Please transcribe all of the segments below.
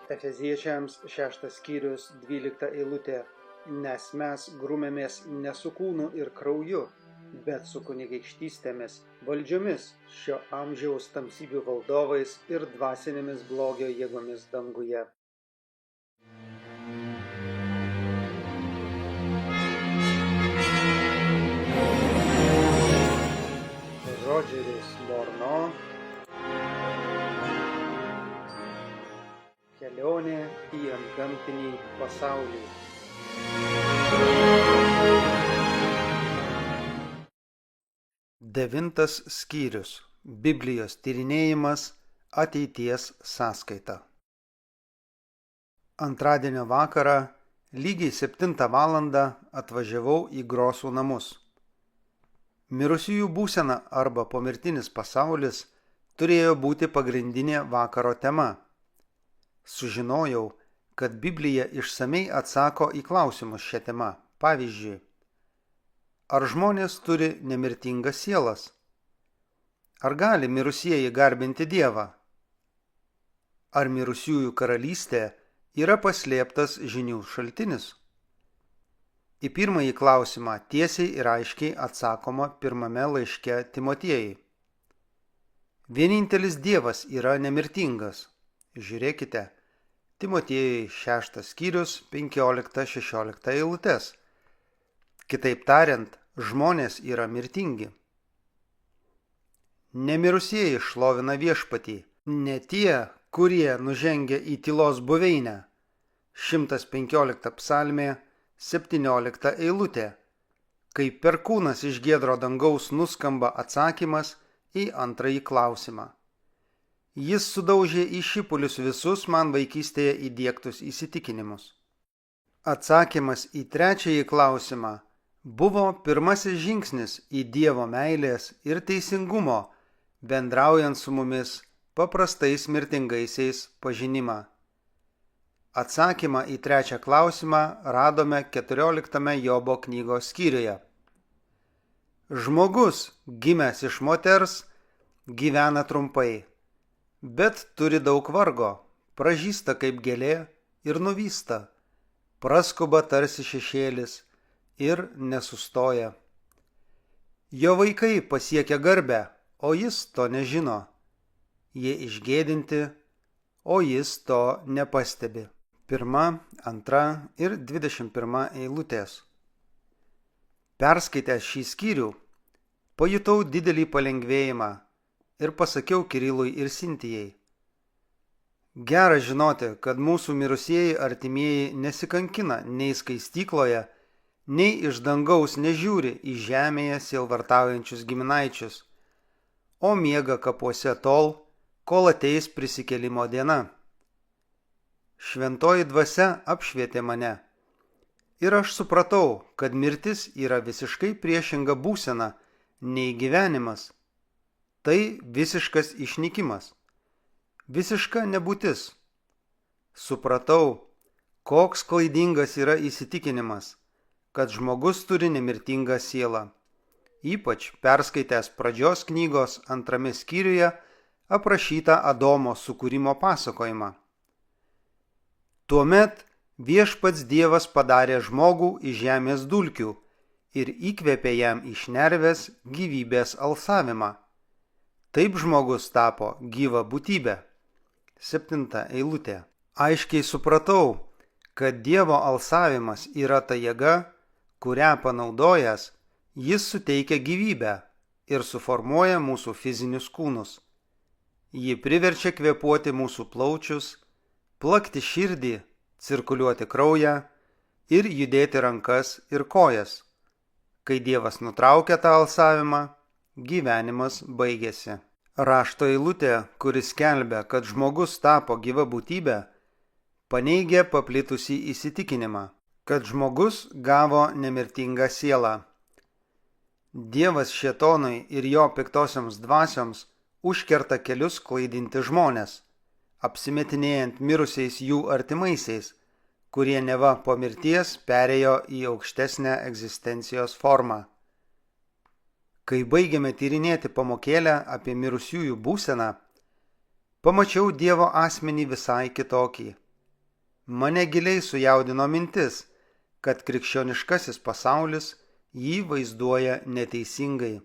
Efeziečiams 6 skyrius 12 eilutė. Nes mes grūmėmės ne su kūnu ir krauju, bet su kunigaikštystėmis, valdžiomis, šio amžiaus tamsybių valdovais ir dvasinėmis blogio jėgomis danguje. Rodžeris Morno. Kelionė į antgamtinį pasaulį. Devintas skyrius. Biblijos tyrinėjimas ateities sąskaita. Antradienio vakarą lygiai 7 valandą atvažiavau į Grosų namus. Mirusiųjų būsena arba pomirtinis pasaulis turėjo būti pagrindinė vakaro tema. Sužinojau, kad Biblija išsamei atsako į klausimus šią temą. Pavyzdžiui, ar žmonės turi nemirtingas sielas? Ar gali mirusieji garbinti Dievą? Ar mirusiųjų karalystė yra paslėptas žinių šaltinis? Į pirmąjį klausimą tiesiai ir aiškiai atsakoma pirmame laiške Timotiejui. Vienintelis Dievas yra nemirtingas. Žiūrėkite, Timotiejui 6 skyrius 15-16 eilutes. Kitaip tariant, žmonės yra mirtingi. Nemirusieji šlovina Viešpatį, ne tie, kurie nužengia į tylos buveinę. 115 psalmė, 17 eilutė. Kai perkūnas iš giedro dangaus nuskamba atsakymas į antrąjį klausimą. Jis sudaužė į šipulius visus man vaikystėje įdiegtus įsitikinimus. Atsakymas į trečiąjį klausimą buvo pirmasis žingsnis į Dievo meilės ir teisingumo, bendraujant su mumis paprastais mirtingaisiais pažinimą. Atsakymą į trečią klausimą radome 14 Jobo knygos skyriuje. Žmogus, gimęs iš moters, gyvena trumpai, bet turi daug vargo, pražysta kaip gėlė ir nuvysta, praskuba tarsi šešėlis ir nesustoja. Jo vaikai pasiekia garbę, o jis to nežino. Jie išgėdinti, o jis to nepastebi. 1, 2 ir 21 eilutės. Perskaitęs šį skyrių, pajutau didelį palengvėjimą ir pasakiau Kirilui ir Sintijai. Gera žinoti, kad mūsų mirusieji artimieji nesikankina nei skaistykloje, nei iš dangaus nežiūri į žemėje sielvartaujančius giminaičius, o miega kapuose tol, kol ateis prisikėlimo diena. Šventoji dvasia apšvietė mane ir aš supratau, kad mirtis yra visiškai priešinga būsena nei gyvenimas. Tai visiškas išnykimas, visiška nebūtis. Supratau, koks klaidingas yra įsitikinimas, kad žmogus turi nemirtingą sielą, ypač perskaitęs pradžios knygos 2 skyriuje aprašytą Adomo sukūrimo pasakojimą. Tuomet Viešpats Dievas padarė žmogų iš žemės dulkių ir įkvėpė jam iš šnervės gyvybės alsavimą. Taip žmogus tapo gyva būtybė. 7 eilutė. Aiškiai supratau, kad Dievo alsavimas yra ta jėga, kurią panaudojęs, jis suteikia gyvybę ir suformuoja mūsų fizinius kūnus. Ji priverčia kvėpuoti mūsų plaučius, plakti širdį, cirkuliuoti kraują ir judėti rankas ir kojas. Kai Dievas nutraukia tą alsavimą, gyvenimas baigėsi. Rašto eilutė, kuris skelbia, kad žmogus tapo gyva būtybė, paneigia paplitusį įsitikinimą, kad žmogus gavo nemirtingą sielą. Dievas šėtonui ir jo piktosioms dvasioms užkerta kelius klaidinti žmonės, apsimetinėjant mirusiais jų artimaisiais, kurie neva po mirties perėjo į aukštesnę egzistencijos formą. Kai baigėme tyrinėti pamokėlę apie mirusiųjų būseną, pamačiau Dievo asmenį visai kitokį, Mane giliai sujaudino mintis, kad krikščioniškasis pasaulis jį vaizduoja neteisingai.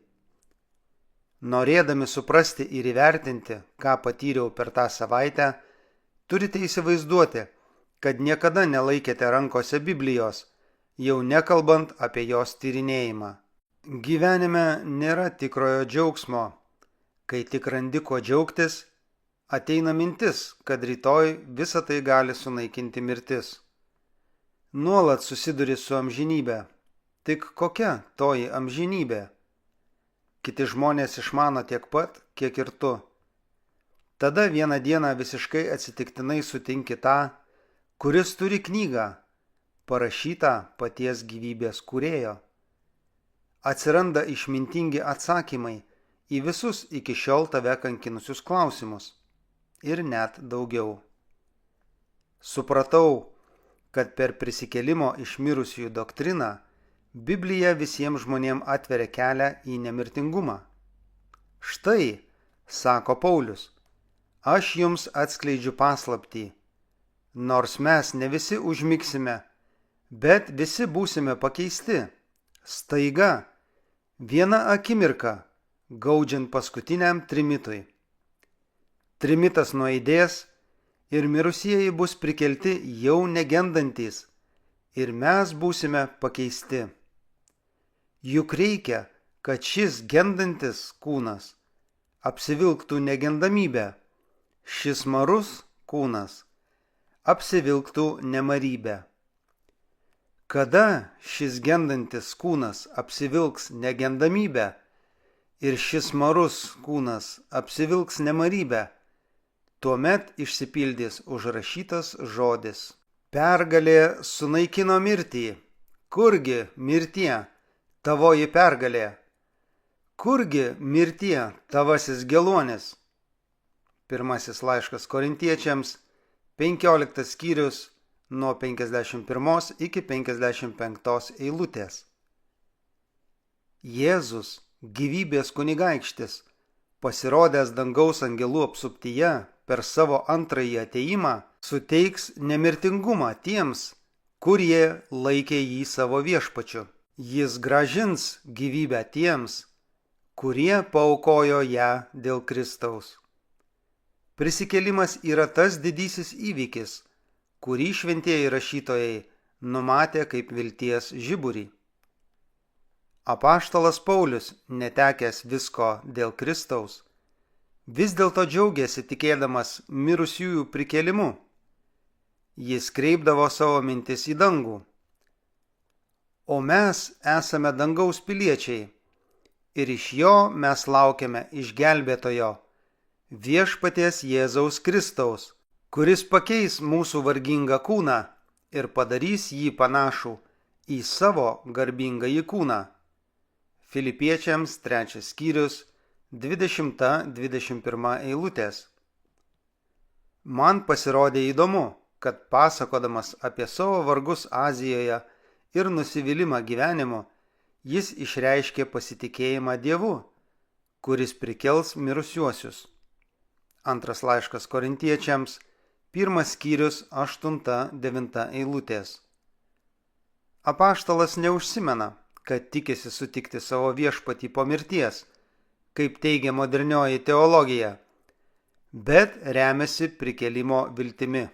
Norėdami suprasti ir įvertinti, ką patyriau per tą savaitę, turite įsivaizduoti, kad niekada nelaikėte rankose Biblijos, jau nekalbant apie jos tyrinėjimą. Gyvenime nėra tikrojo džiaugsmo. Kai tik randi kuo džiaugtis, ateina mintis, kad rytoj visą tai gali sunaikinti mirtis. Nuolat susiduri su amžinybė. Tik kokia toji amžinybė? Kiti žmonės išmano tiek pat, kiek ir tu. Tada vieną dieną visiškai atsitiktinai sutinki tą, kuris turi knygą, parašytą paties gyvybės kūrėjo. Atsiranda išmintingi atsakymai į visus iki šiol tave kankinusius klausimus. Ir net daugiau. Supratau, kad per prisikėlimo iš mirusiųjų doktriną Biblija visiems žmonėms atveria kelią į nemirtingumą. Štai, sako Paulius, aš jums atskleidžiu paslaptį. Nors mes ne visi užmigsime, bet visi būsime pakeisti. Staiga, viena akimirka, gaudžiant paskutiniam trimitui. Trimitas nuaidės ir mirusieji bus prikelti jau negendantys ir mes būsime pakeisti. Juk reikia, kad šis gendantis kūnas apsivilktų negendamybę, šis marus kūnas apsivilktų nemarybę. Kada šis gendantis kūnas apsivilks negendamybę ir šis marus kūnas apsivilks nemarybę, tuomet išsipildys užrašytas žodis. Pergalė sunaikino mirtį. Kurgi mirtie tavoji pergalė? Kurgi mirtie tavasis geluonis? Pirmasis laiškas Korintiečiams, 15 skyrius, nuo 51 iki 55 eilutės. Jėzus, gyvybės kunigaikštis, pasirodęs dangaus angelų apsuptyje per savo antrąjį atėjimą, suteiks nemirtingumą tiems, kurie laikė jį savo viešpačiu. Jis grąžins gyvybę tiems, kurie paaukojo ją dėl Kristaus. Prisikėlimas yra tas didysis įvykis, kurį šventieji rašytojai numatė kaip vilties žiburį. Apaštalas Paulius, netekęs visko dėl Kristaus, vis dėlto džiaugiasi tikėdamas mirusiųjų prikėlimu. Jis kreipdavo savo mintis į dangų. O mes esame dangaus piliečiai ir iš jo mes laukiame išgelbėtojo, viešpaties Jėzaus Kristaus, kuris pakeis mūsų vargingą kūną ir padarys jį panašų į savo garbingąjį kūną. Filipiečiams 3 skyrius, 20-21 eilutės. Man pasirodė įdomu, kad pasakodamas apie savo vargus Azijoje ir nusivylimą gyvenimu, jis išreiškė pasitikėjimą Dievu, kuris prikels mirusiuosius. Antras laiškas Korintiečiams, 1 skyrius, 8-9 eilutės. Apaštalas neužsimena, kad tikisi sutikti savo viešpatį po mirties, kaip teigia modernioji teologija, bet remiasi prikėlimo viltimi.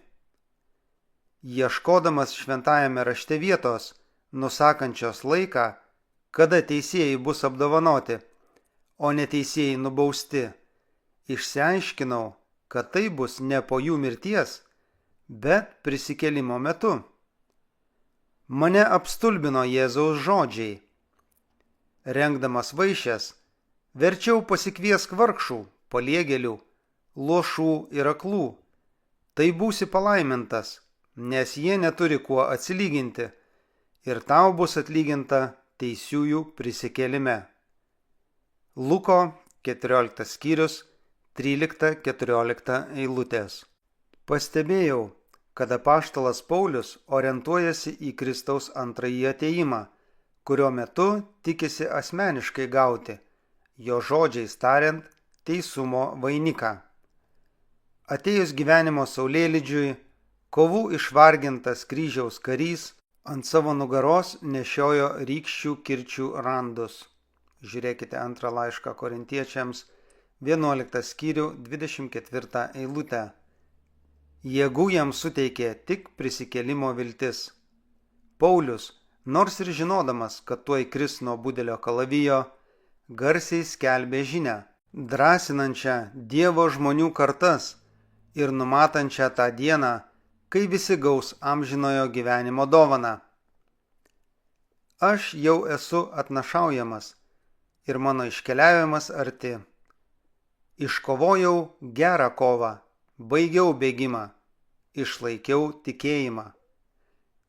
Ieškodamas šventajame rašte vietos, nusakančios laiką, kada teisėjai bus apdovanoti, o neteisėjai nubausti, išsiaiškinau, kad tai bus ne po jų mirties, bet prisikėlimo metu. Mane apstulbino Jėzaus žodžiai. Rengdamas vaišes, verčiau pasikviesk vargšų, paliegėlių, luošų ir aklų. Tai būsi palaimintas, nes jie neturi kuo atsilyginti, ir tau bus atlyginta teisiųjų prisikėlime. Luko 14 skyrius, 13-14 eilutės. Pastebėjau, kad apaštalas Paulius orientuojasi į Kristaus antrąjį atėjimą, kurio metu tikisi asmeniškai gauti, jo žodžiais tariant, teisumo vainiką. Atėjus gyvenimo saulėlydžiui, Kovų išvargintas kryžiaus karys ant savo nugaros nešiojo rykščių kirčių randus. Žiūrėkite 2 laišką Korintiečiams, 11 skyrių, 24 eilutę. Jėgų jam suteikė tik prisikėlimo viltis. Paulius, nors ir žinodamas, kad tuoj kris nuo budelio kalavijo, garsiai skelbė žinią, drąsinančią Dievo žmonių kartas ir numatančią tą dieną, kai visi gaus amžinojo gyvenimo dovaną. Aš jau esu atnašaujamas ir mano iškeliavimas arti. Iškovojau gerą kovą, baigiau bėgimą, išlaikiau tikėjimą.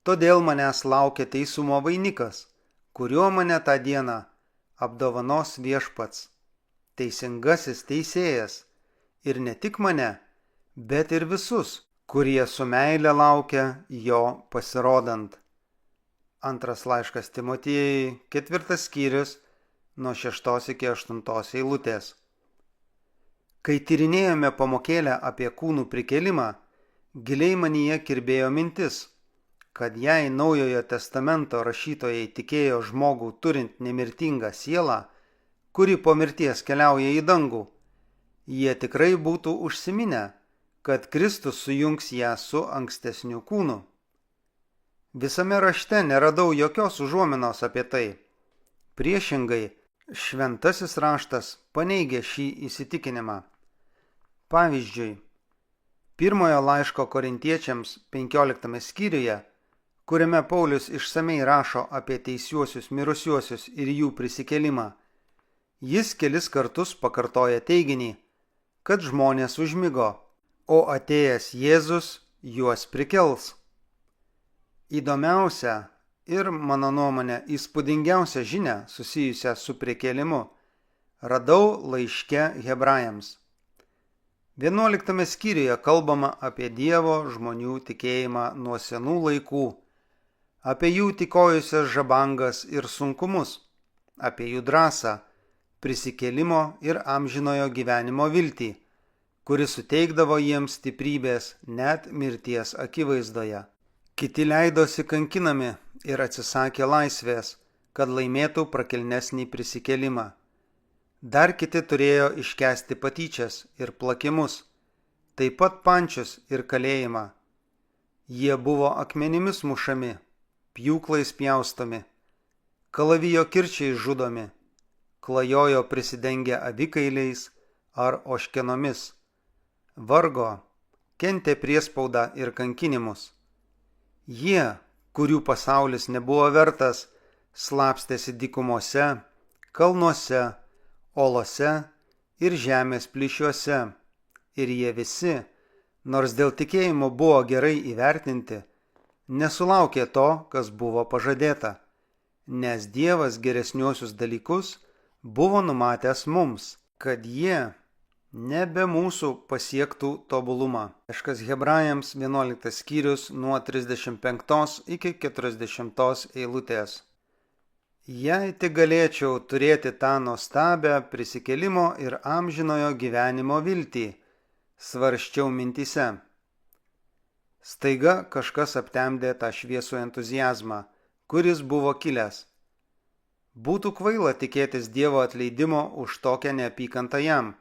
Todėl manęs laukia teisumo vainikas, kuriuo mane tą dieną apdovanos Viešpats, teisingasis teisėjas, ir ne tik mane, bet ir visus, kurie su meile laukia jo pasirodant. 2 laiškas Timotiejui, 4 skyrius, nuo 6 iki 8 eilutės. Kai tyrinėjome pamokėlę apie kūnų prikėlimą, giliai manyje kirbėjo mintis, kad jei Naujojo testamento rašytojai tikėjo žmogų turint nemirtingą sielą, kuri po mirties keliauja į dangų, jie tikrai būtų užsiminę, kad Kristus sujungs ją su ankstesniu kūnu. Visame rašte neradau jokios užuominos apie tai. Priešingai, šventasis raštas paneigė šį įsitikinimą. Pavyzdžiui, 1 laiško Korintiečiams 15 skyriuje, kuriame Paulius išsamei rašo apie teisiuosius mirusiuosius ir jų prisikėlimą, jis kelis kartus pakartoja teiginį, kad žmonės užmigo, o atėjęs Jėzus juos prikels. Įdomiausia ir, mano nuomonė, įspūdingiausia žinia susijusią su prikėlimu radau laiške Hebrajams. 11 skyriuje kalbama apie Dievo žmonių tikėjimą nuo senų laikų, apie jų tikojusias žabangas ir sunkumus, apie jų drąsą, prisikėlimo ir amžinojo gyvenimo viltį, kuri suteikdavo jiems stiprybės net mirties akivaizdoje. Kiti leidosi kankinami ir atsisakė laisvės, kad laimėtų prakilnesnį prisikėlimą. Dar kiti turėjo iškęsti patyčias ir plakimus, taip pat pančius ir kalėjimą. Jie buvo akmenimis mušami, pjūklais pjaustomi, kalavijo kirčiais žudomi, klajojo prisidengę avikailiais ar ožkenomis, vargo, kentė priespaudą ir kankinimus. Jie, kurių pasaulis nebuvo vertas, slapstėsi dykumose, kalnuose, olose ir žemės plyšiuose, ir jie visi, nors dėl tikėjimo buvo gerai įvertinti, nesulaukė to, kas buvo pažadėta, nes Dievas geresniuosius dalykus buvo numatęs mums, kad jie nebe mūsų pasiektų tobulumą. Laiškas Hebrajams 11 skyrius nuo 35 iki 40 eilutės. Jei tik galėčiau turėti tą nuostabią prisikėlimo ir amžinojo gyvenimo viltį, svarsčiau mintyse. Staiga kažkas aptemdė tą šviesų entuziazmą, kuris buvo kilęs. Būtų kvaila tikėtis Dievo atleidimo už tokią neapykantą jam,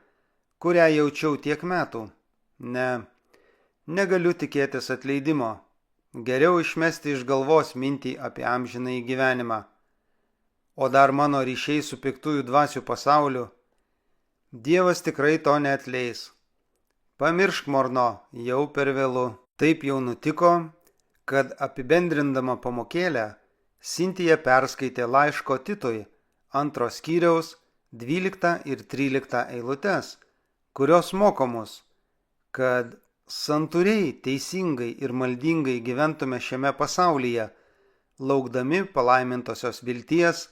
kurią jaučiau tiek metų. Negaliu tikėtis atleidimo. Geriau išmesti iš galvos mintį apie amžinąjį gyvenimą. O dar mano ryšiai su piktųjų dvasių pasauliu. Dievas tikrai to neatleis. Pamiršk, Morno, jau per vėlu. Taip jau nutiko, kad apibendrindama pamokėlę, Sintija perskaitė laiško Titui 2 skyriaus 12 ir 13 eilutes, kurios moko mus, kad santūriai, teisingai ir maldingai gyventume šiame pasaulyje, laukdami palaimintosios vilties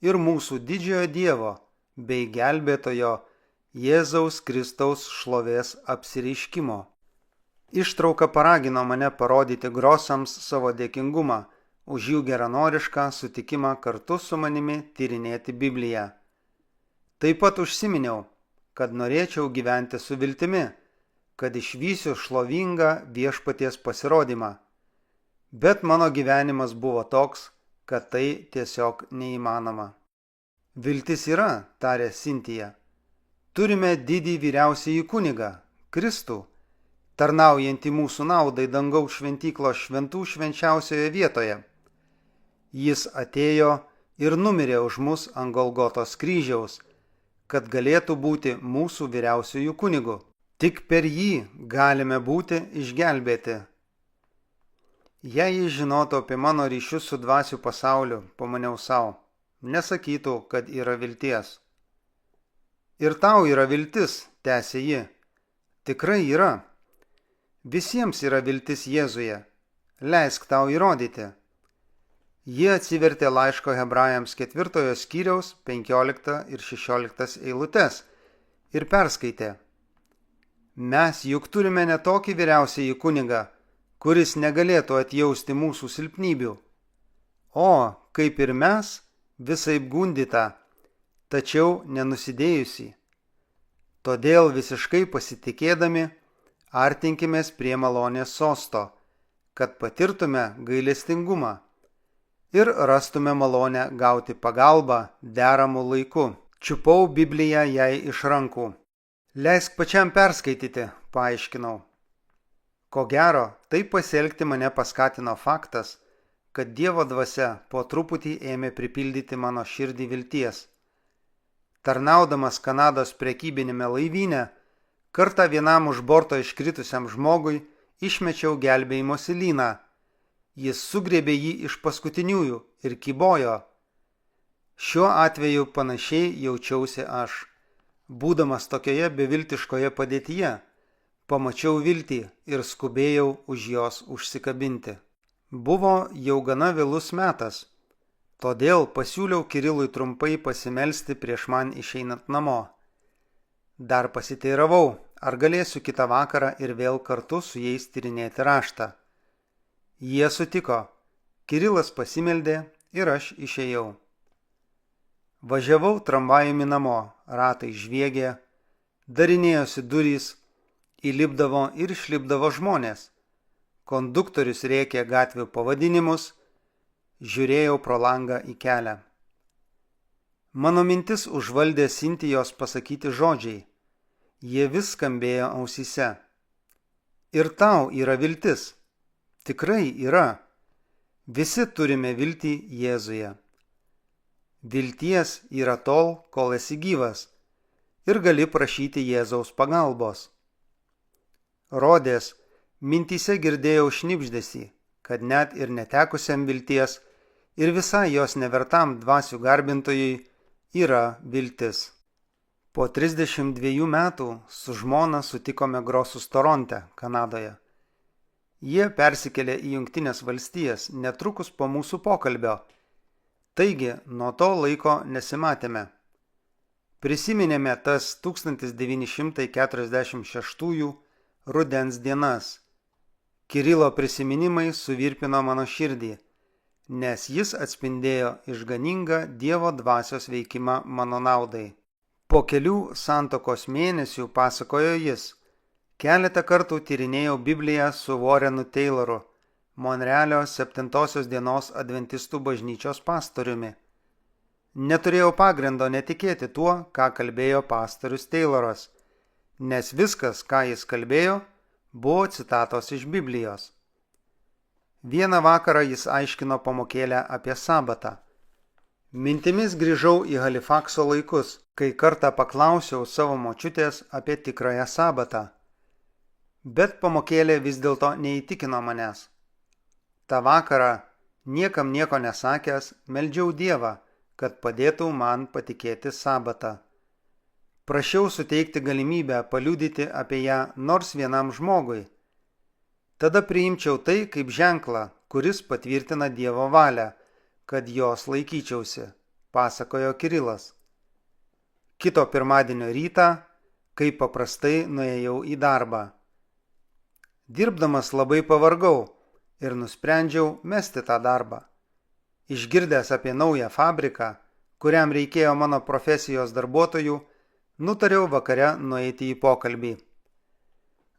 ir mūsų didžiojo Dievo bei gelbėtojo Jėzaus Kristaus šlovės apsireiškimo. Ištrauka paragino mane parodyti grosams savo dėkingumą už jų geranorišką sutikimą kartu su manimi tyrinėti Bibliją. Taip pat užsiminiau, kad norėčiau gyventi su viltimi, kad išvysiu šlovingą Viešpaties pasirodymą. Bet mano gyvenimas buvo toks, kad tai tiesiog neįmanoma. Viltis yra, tarė Sintija. Turime didį vyriausiąjį kunigą, Kristų, tarnaujantį mūsų naudai dangaus šventyklos šventų švenčiausioje vietoje. Jis atėjo ir numirė už mus ant Golgotos kryžiaus, kad galėtų būti mūsų vyriausiųjų kunigu. Tik per jį galime būti išgelbėti. Jei jis žinotų apie mano ryšius su dvasių pasauliu, pamaniau savo, nesakytų, kad yra vilties. Ir tau yra viltis, tęsė ji. Tikrai yra. Visiems yra viltis Jėzuje. Leisk tau įrodyti. Ji atsivertė laiško Hebrajams 4 skyriaus 15 ir 16 eilutes ir perskaitė. Mes juk turime ne tokį vyriausiąjį kunigą, kuris negalėtų atjausti mūsų silpnybių. O, kaip ir mes, visaip gundyta, tačiau nenusidėjusi. Todėl visiškai pasitikėdami, artinkimės prie malonės sosto, kad patirtume gailestingumą ir rastume malonę gauti pagalbą deramų laiku. Čiupau Bibliją jai iš rankų. Leisk pačiam perskaityti, paaiškinau. Ko gero, taip pasielgti mane paskatino faktas, kad Dievo dvasia po truputį ėmė pripildyti mano širdį vilties. Tarnaudamas Kanados prekybinėme laivyne, kartą vienam už borto iškritusiam žmogui išmečiau gelbėjimosi lyną. Jis sugriebė jį iš paskutiniųjų ir kybojo. Šiuo atveju panašiai jaučiausi aš. Būdamas tokioje beviltiškoje padėtyje, pamačiau viltį ir skubėjau už jos užsikabinti. Buvo jau gana vėlus metas, todėl pasiūliau Kirilui trumpai pasimelsti prieš man išeinant namo. Dar pasiteiravau, ar galėsiu kitą vakarą ir vėl kartu su jais tyrinėti raštą. Jie sutiko, Kirilas pasimeldė ir aš išėjau. Važiavau tramvajumi namo, ratai žviegė, darinėjosi durys, įlipdavo ir išlipdavo žmonės. Konduktorius rėkė gatvių pavadinimus, žiūrėjau pro langą į kelią. Mano mintis užvaldė Sintijos pasakyti žodžiai. Jie vis skambėjo ausyse. Ir tau yra viltis. Tikrai yra. Visi turime viltį Jėzuje. Vilties yra tol, kol esi gyvas ir gali prašyti Jėzaus pagalbos. Rodės, mintyse girdėjau šnibždesį, kad net ir netekusiam vilties ir visai jos nevertam dvasių garbintojui yra viltis. Po 32 metų su žmona sutikome Grosus Toronte, Kanadoje. Jie persikėlė į Jungtines valstijas netrukus po mūsų pokalbio. Taigi, nuo to laiko nesimatėme. Prisiminėme tas 1946 rudens dienas. Kirilo prisiminimai suvirpino mano širdį, nes jis atspindėjo išganingą Dievo dvasios veikimą mano naudai. Po kelių santuokos mėnesių, pasakojo jis, keletą kartų tyrinėjau Bibliją su Warrenu Tayloru, Monrealio 7 dienos adventistų bažnyčios pastoriumi. Neturėjau pagrindo netikėti tuo, ką kalbėjo pastorius Tayloras, nes viskas, ką jis kalbėjo, buvo citatos iš Biblijos. Vieną vakarą jis aiškino pamokėlę apie sabatą. Mintimis grįžau į Halifakso laikus, kai kartą paklausiau savo močiutės apie tikrąją sabatą. Bet pamokėlė vis dėlto neįtikino manęs. Ta vakarą, niekam nieko nesakęs, meldžiau Dievą, kad padėtų man patikėti sabatą. Prašiau suteikti galimybę paliudyti apie ją nors vienam žmogui. Tada priimčiau tai kaip ženklą, kuris patvirtina Dievo valią, kad jos laikyčiausi, pasakojo Kirilas. Kito pirmadienio rytą, kaip paprastai, nuėjau į darbą. Dirbdamas labai pavargau ir nusprendžiau mesti tą darbą. Išgirdęs apie naują fabriką, kuriam reikėjo mano profesijos darbuotojų, nutariau vakare nueiti į pokalbį.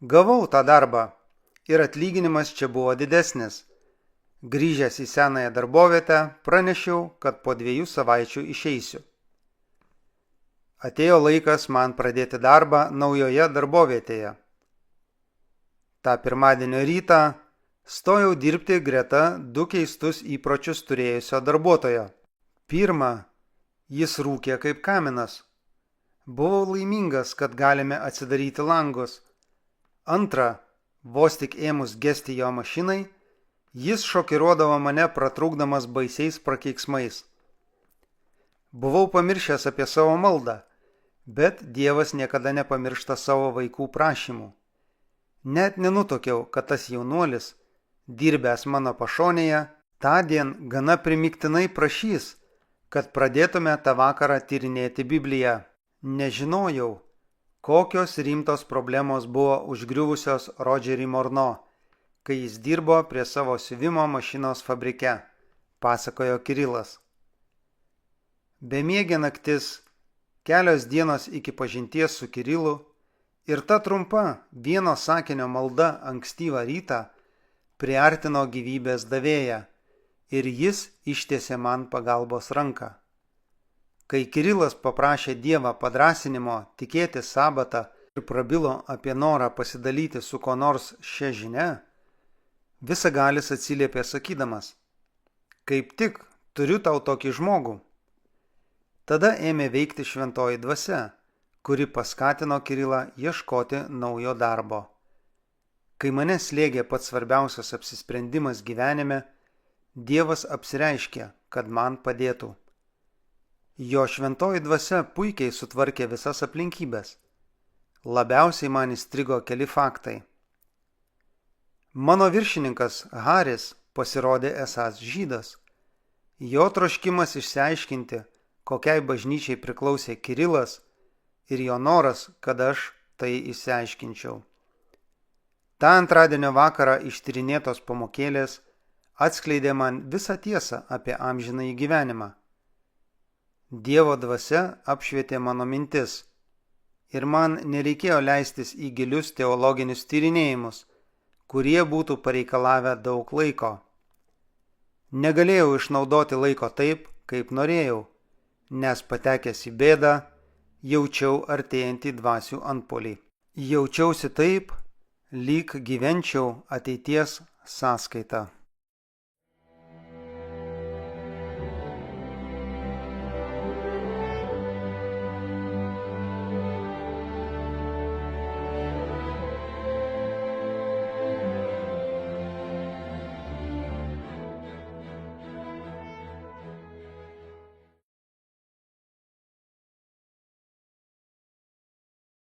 Gavau tą darbą ir atlyginimas čia buvo didesnis. Grįžęs į senąją darbovietę, pranešiau, kad po 2 savaičių išeisiu. Atėjo laikas man pradėti darbą naujoje darbovietėje. Ta pirmadienio rytą stojau dirbti greta 2 keistus įpročius turėjusio darbuotojo. Pirma, jis rūkė kaip kaminas. Buvau laimingas, kad galime atsidaryti langus. Antra, vos tik ėmus gesti jo mašinai, jis šokiruodavo mane pratrūkdamas baisiais prakeiksmais. Buvau pamiršęs apie savo maldą, bet Dievas niekada nepamiršta savo vaikų prašymų. Net nenutuokiau, kad tas jaunuolis, dirbęs mano pašonėje, tądien gana primygtinai prašys, kad pradėtume tą vakarą tyrinėti Bibliją. Nežinojau, kokios rimtos problemos buvo užgriuvusios Rodžerį Morno, kai jis dirbo prie savo siuvimo mašinos fabrike, pasakojo Kirilas. Bemiegė naktis, kelios dienos iki pažinties su Kirilu ir ta trumpa vieno sakinio malda ankstyvą rytą priartino gyvybės davėją ir jis ištiesė man pagalbos ranką. Kai Kirilas paprašė Dievą padrąsinimo tikėti sabatą ir prabilo apie norą pasidalyti su ko nors šia žinia, Visagalis atsiliepė sakydamas: "Kaip tik turiu tau tokį žmogų." Tada ėmė veikti šventoji dvasia, kuri paskatino Kirilą ieškoti naujo darbo. Kai mane slėgė pats svarbiausias apsisprendimas gyvenime, Dievas apsireiškė, kad man padėtų. Jo šventoji dvasia puikiai sutvarkė visas aplinkybės. Labiausiai man įstrigo keli faktai. Mano viršininkas Haris pasirodė esąs žydas. Jo troškimas išsiaiškinti, kokiai bažnyčiai priklausė Kirilas, ir jo noras, kad aš tai išsiaiškinčiau. Ta antradienio vakarą ištyrinėtos pamokėlės atskleidė man visą tiesą apie amžinąjį gyvenimą. Dievo dvasia apšvietė mano mintis ir man nereikėjo leistis į gilius teologinius tyrinėjimus, kurie būtų pareikalavę daug laiko. Negalėjau išnaudoti laiko taip, kaip norėjau, nes patekęs į bėdą, jaučiau artėjantį dvasių antpuolį. Jaučiausi taip, lyg gyvenčiau ateities sąskaitą.